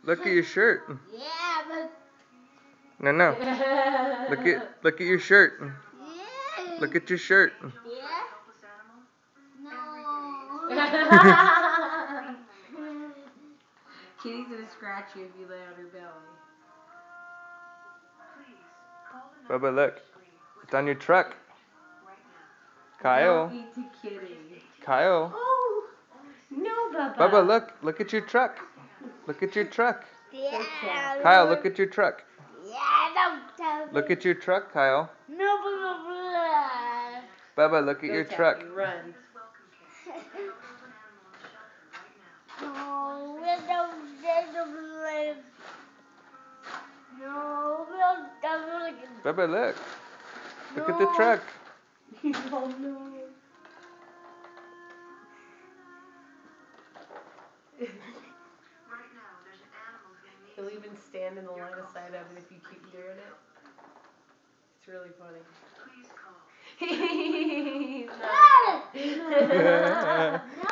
Look at your shirt. Yeah, but... No. Look at your shirt. Yeah. Look at your shirt. Yeah? No. Kitty's gonna scratch you if you lay on her belly. Bubba, look. It's on your truck. Kyle. Don't eat to Kitty. Kyle. Oh! No, Bubba. Bubba, look. Look at your truck. Look at your truck. Yeah. Kyle, look at your truck. Yeah, don't tell me. Look at your truck, Kyle. No, blah, blah, blah. Bubba, look at Go, your Taffy, truck. Run. No, we don't get the blame. No, we don't get the Bubba, look. Look at the truck. Oh no. He'll even stand in the line of sight of it if you keep doing it. It's really funny. He's not.